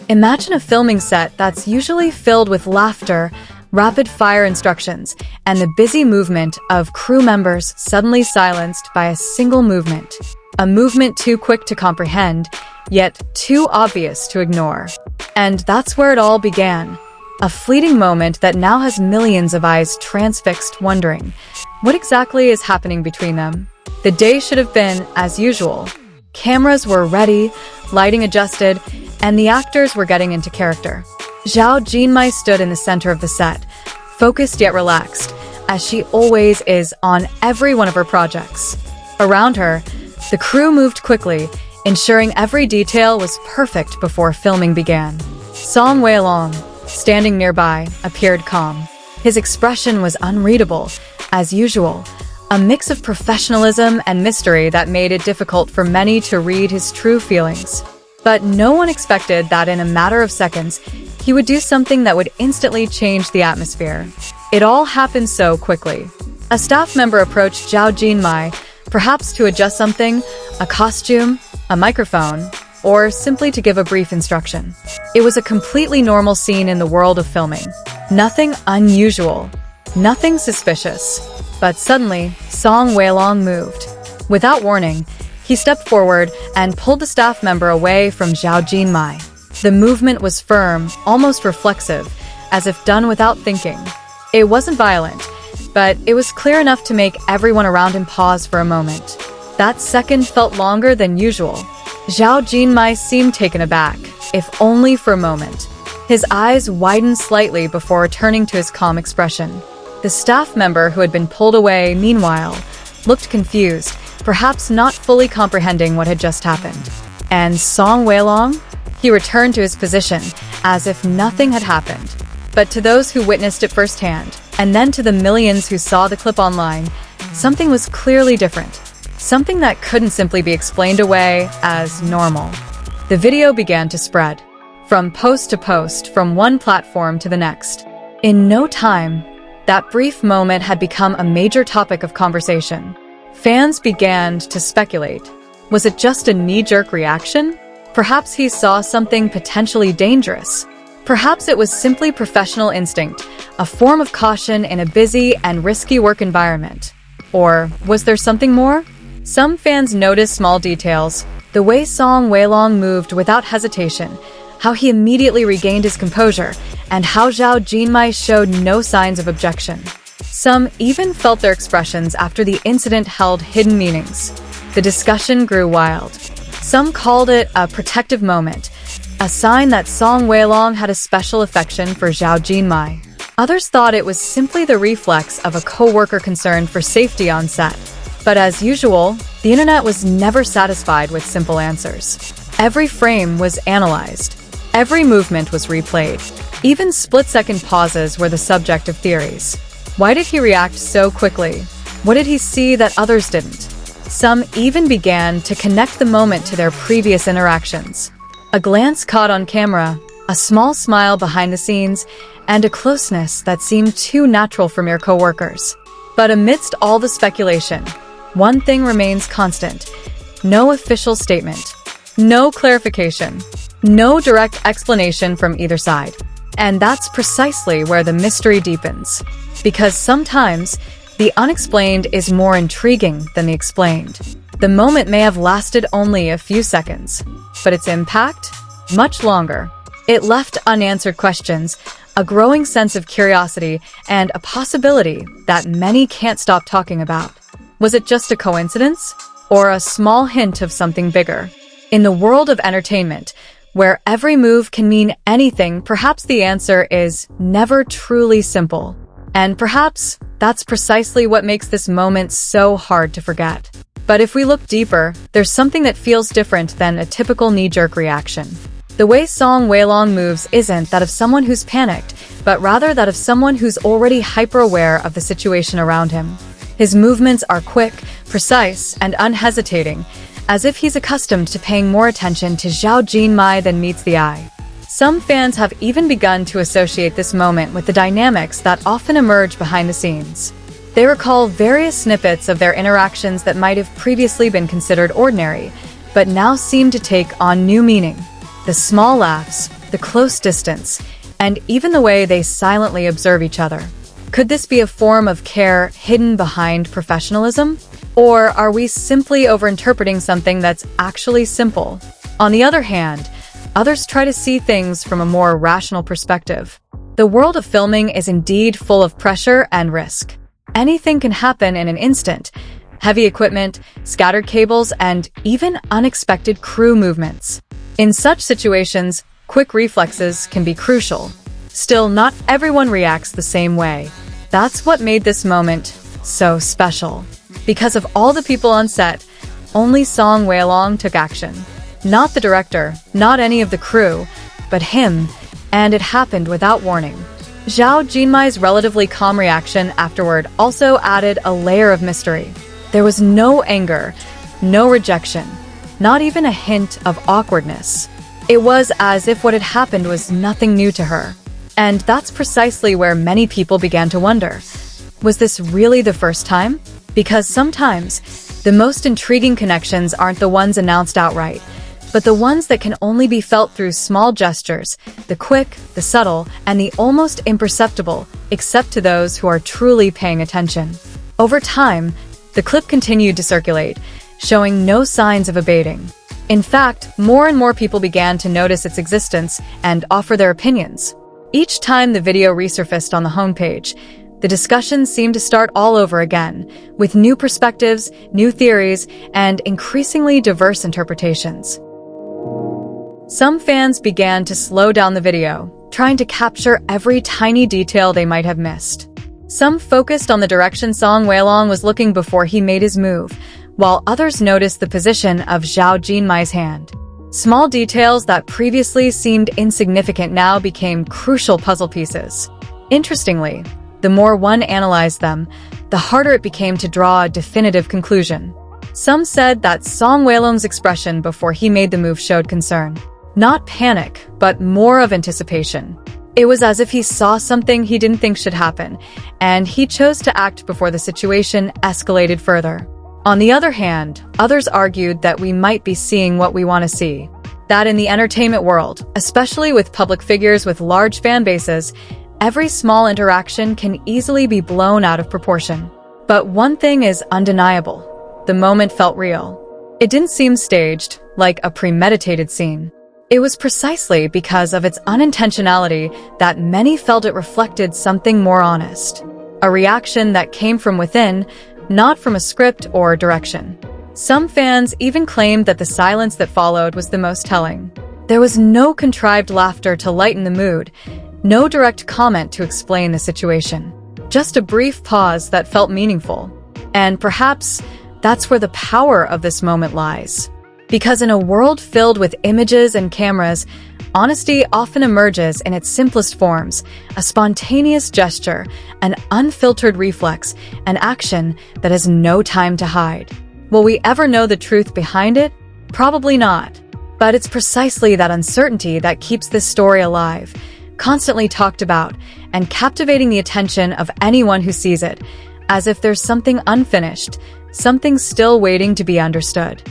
Imagine a filming set that's usually filled with laughter, rapid-fire instructions, and the busy movement of crew members suddenly silenced by a single movement. A movement too quick to comprehend, yet too obvious to ignore. And that's where it all began. A fleeting moment that now has millions of eyes transfixed, wondering, what exactly is happening between them? The day should have been as usual. Cameras were ready, lighting adjusted, and the actors were getting into character. Zhao Jinmai stood in the center of the set, focused yet relaxed, as she always is on every one of her projects. Around her, the crew moved quickly, ensuring every detail was perfect before filming began. Weilong, standing nearby, appeared calm. His expression was unreadable, as usual, a mix of professionalism and mystery that made it difficult for many to read his true feelings. But no one expected that in a matter of seconds, he would do something that would instantly change the atmosphere. It all happened so quickly. A staff member approached Zhao Jinmai, perhaps to adjust something, a costume, a microphone, or simply to give a brief instruction. It was a completely normal scene in the world of filming. Nothing unusual, nothing suspicious. But suddenly, Weilong moved. Without warning, he stepped forward and pulled the staff member away from Zhao Jinmai. The movement was firm, almost reflexive, as if done without thinking. It wasn't violent, but it was clear enough to make everyone around him pause for a moment. That second felt longer than usual. Zhao Jinmai seemed taken aback, if only for a moment. His eyes widened slightly before returning to his calm expression. The staff member who had been pulled away, meanwhile, looked confused, perhaps not fully comprehending what had just happened. And Weilong? He returned to his position, as if nothing had happened. But to those who witnessed it firsthand, and then to the millions who saw the clip online, something was clearly different. Something that couldn't simply be explained away as normal. The video began to spread, from post to post, from one platform to the next. In no time, that brief moment had become a major topic of conversation. Fans began to speculate. Was it just a knee-jerk reaction? Perhaps he saw something potentially dangerous. Perhaps it was simply professional instinct, a form of caution in a busy and risky work environment. Or was there something more? Some fans noticed small details, the way Weilong moved without hesitation, how he immediately regained his composure, and how Zhao Jinmai showed no signs of objection. Some even felt their expressions after the incident held hidden meanings. The discussion grew wild. Some called it a protective moment, a sign that Weilong had a special affection for Zhao Jinmai. Others thought it was simply the reflex of a co-worker concerned for safety on set. But as usual, the internet was never satisfied with simple answers. Every frame was analyzed. Every movement was replayed. Even split-second pauses were the subject of theories. Why did he react so quickly? What did he see that others didn't? Some even began to connect the moment to their previous interactions. A glance caught on camera, a small smile behind the scenes, and a closeness that seemed too natural for mere co-workers. But amidst all the speculation, one thing remains constant. No official statement. No clarification. No direct explanation from either side. And that's precisely where the mystery deepens. Because sometimes, the unexplained is more intriguing than the explained. The moment may have lasted only a few seconds, but its impact? Much longer. It left unanswered questions, a growing sense of curiosity, and a possibility that many can't stop talking about. Was it just a coincidence? Or a small hint of something bigger? In the world of entertainment, where every move can mean anything, perhaps the answer is never truly simple. And perhaps that's precisely what makes this moment so hard to forget. But if we look deeper, there's something that feels different than a typical knee-jerk reaction. The way Weilong moves isn't that of someone who's panicked, but rather that of someone who's already hyper-aware of the situation around him. His movements are quick, precise, and unhesitating, as if he's accustomed to paying more attention to Zhao Jinmai than meets the eye. Some fans have even begun to associate this moment with the dynamics that often emerge behind the scenes. They recall various snippets of their interactions that might have previously been considered ordinary, but now seem to take on new meaning. The small laughs, the close distance, and even the way they silently observe each other. Could this be a form of care hidden behind professionalism? Or are we simply overinterpreting something that's actually simple? On the other hand, others try to see things from a more rational perspective. The world of filming is indeed full of pressure and risk. Anything can happen in an instant. Heavy equipment, scattered cables, and even unexpected crew movements. In such situations, quick reflexes can be crucial. Still, not everyone reacts the same way. That's what made this moment so special. Because of all the people on set, only Song Weilong took action. Not the director, not any of the crew, but him, and it happened without warning. Zhao Jinmai's relatively calm reaction afterward also added a layer of mystery. There was no anger, no rejection, not even a hint of awkwardness. It was as if what had happened was nothing new to her. And that's precisely where many people began to wonder. Was this really the first time? Because sometimes, the most intriguing connections aren't the ones announced outright, but the ones that can only be felt through small gestures, the quick, the subtle, and the almost imperceptible, except to those who are truly paying attention. Over time, the clip continued to circulate, showing no signs of abating. In fact, more and more people began to notice its existence and offer their opinions. Each time the video resurfaced on the homepage, the discussion seemed to start all over again, with new perspectives, new theories, and increasingly diverse interpretations. Some fans began to slow down the video, trying to capture every tiny detail they might have missed. Some focused on the direction Song Weilong was looking before he made his move, while others noticed the position of Zhao Jinmai's hand. Small details that previously seemed insignificant now became crucial puzzle pieces. Interestingly, the more one analyzed them, the harder it became to draw a definitive conclusion. Some said that Song Weilong's expression before he made the move showed concern. Not panic, but more of anticipation. It was as if he saw something he didn't think should happen, and he chose to act before the situation escalated further. On the other hand, others argued that we might be seeing what we want to see. That in the entertainment world, especially with public figures with large fan bases, every small interaction can easily be blown out of proportion. But one thing is undeniable. The moment felt real. It didn't seem staged, like a premeditated scene. It was precisely because of its unintentionality that many felt it reflected something more honest. A reaction that came from within, not from a script or direction. Some fans even claimed that the silence that followed was the most telling. There was no contrived laughter to lighten the mood, no direct comment to explain the situation. Just a brief pause that felt meaningful. And perhaps that's where the power of this moment lies. Because in a world filled with images and cameras, honesty often emerges in its simplest forms, a spontaneous gesture, an unfiltered reflex, an action that has no time to hide. Will we ever know the truth behind it? Probably not. But it's precisely that uncertainty that keeps this story alive, constantly talked about, and captivating the attention of anyone who sees it, as if there's something unfinished, something still waiting to be understood.